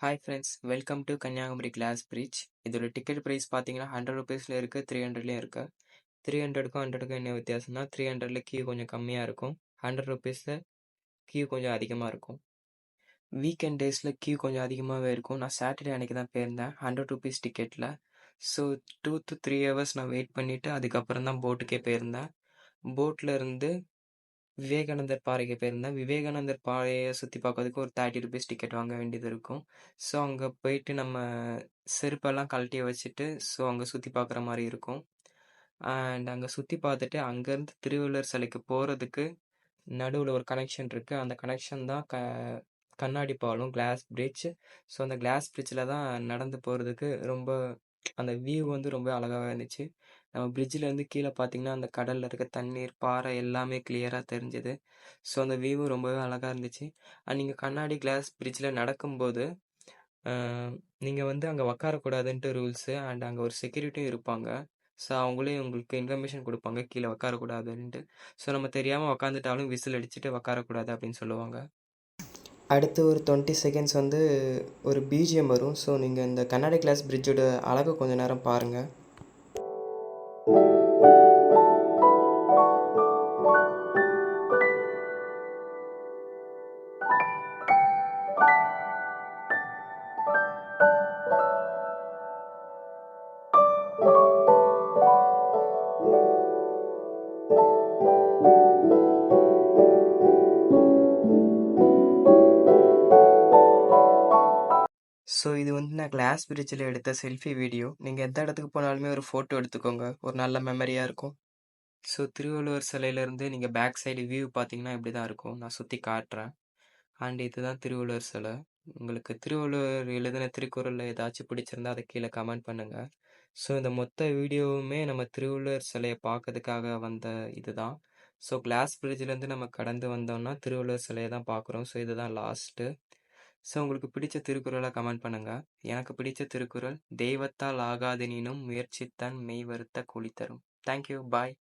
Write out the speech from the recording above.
Hi friends, welcome to Kanyakumari glass bridge. இதோட ticket price பார்த்தீங்கன்னா 100 ருபீஸில் இருக்குது, 300லேயும் இருக்குது. 300க்கும் 100க்கும் என்ன வித்தியாசம்னா 300ல் கியூ கொஞ்சம் கம்மியாக இருக்கும், 100 ருபீஸில் கியூ கொஞ்சம் அதிகமாக இருக்கும். வீக்கெண்ட் டேஸில் கியூ கொஞ்சம் அதிகமாகவே இருக்கும். நான் சாட்டர்டே அன்றைக்கி தான் போயிருந்தேன் 100 ருபீஸ் டிக்கெட்டில். ஸோ 2 to 3 ஹவர்ஸ் நான் வெயிட் பண்ணிவிட்டு அதுக்கப்புறம் தான் போட்டுக்கே போயிருந்தேன். போட்டில் இருந்து விவேகானந்தர் பாறைக்கு போயிருந்தேன். விவேகானந்தர் பாறையை சுற்றி பார்க்கறதுக்கு ஒரு 30 ருபீஸ் டிக்கெட் வாங்க வேண்டியது இருக்கும். ஸோ அங்கே போயிட்டு நம்ம செருப்பெல்லாம் கழட்டி வச்சுட்டு அங்கே சுற்றி பார்க்குற மாதிரி இருக்கும். அண்ட் அங்கே சுற்றி பார்த்துட்டு அங்கேருந்து திருவள்ளுவர் சிலைக்கு போகிறதுக்கு நடுவில் ஒரு கனெக்ஷன் இருக்குது. அந்த கனெக்ஷன் தான் கண்ணாடி பாலம், கிளாஸ் பிரிட்ஜ். ஸோ அந்த கிளாஸ் பிரிட்ஜில் தான் நடந்து போகிறதுக்கு ரொம்ப அந்த வியூ வந்து ரொம்ப அழகாக இருந்துச்சு. நம்ம பிரிட்ஜிலேருந்து கீழே பார்த்தீங்கன்னா அந்த கடலில் இருக்க தண்ணீர், பாறை எல்லாமே கிளியராக தெரிஞ்சுது. ஸோ அந்த வியூவும் ரொம்பவே அழகாக இருந்துச்சு. அண்ட் நீங்கள் கண்ணாடி கிளாஸ் பிரிட்ஜில் நடக்கும்போது நீங்கள் வந்து அங்கே உக்காரக்கூடாதுன்ட்டு ரூல்ஸு. அண்ட் அங்கே ஒரு செக்யூரிட்டியும் இருப்பாங்க. ஸோ அவங்களே உங்களுக்கு இன்ஃபர்மேஷன் கொடுப்பாங்க கீழே உக்காரக்கூடாதுன்ட்டு. ஸோ நம்ம தெரியாமல் உக்காந்துட்டாலும் விசில் அடிச்சுட்டு உக்காரக்கூடாது அப்படின்னு சொல்லுவாங்க. அடுத்து ஒரு 20 செகண்ட்ஸ் வந்து ஒரு பிஜிஎம் வரும். ஸோ நீங்கள் இந்த கண்ணாடி கிளாஸ் பிரிட்ஜோட அழகை கொஞ்சம் நேரம் பாருங்கள். ஸோ இது வந்து நான் கிளாஸ் பிரிட்ஜில் எடுத்த செல்ஃபி வீடியோ. நீங்கள் எந்த இடத்துக்கு போனாலுமே ஒரு ஃபோட்டோ எடுத்துக்கோங்க, ஒரு நல்ல மெமரியாக இருக்கும். ஸோ திருவள்ளுவர் சிலையிலேருந்து நீங்கள் பேக் சைடு வியூ பார்த்தீங்கன்னா இப்படி தான் இருக்கும். நான் சுற்றி காட்டுறேன். அண்ட் இதுதான் திருவள்ளுவர் சிலை. உங்களுக்கு திருவள்ளுவர் எழுதின திருக்குறளில் ஏதாச்சும் பிடிச்சிருந்தா அதை கீழே கமெண்ட் பண்ணுங்கள். ஸோ இந்த மொத்த வீடியோவுமே நம்ம திருவள்ளுவர் சிலையை பார்க்கறதுக்காக வந்த இதுதான். ஸோ கிளாஸ் பிரிட்ஜிலேருந்து நம்ம கடந்து வந்தோம்னா திருவள்ளுவர் சிலையை தான் பார்க்குறோம். ஸோ இதுதான் லாஸ்ட்டு. ஸோ உங்களுக்கு பிடிச்ச திருக்குறளை கமெண்ட் பண்ணுங்கள். எனக்கு பிடிச்ச திருக்குறள், தெய்வத்தால் ஆகாதெனினும் முயற்சித்தான் மெய் வருத்த கூலி தரும். தேங்க்யூ, பாய்.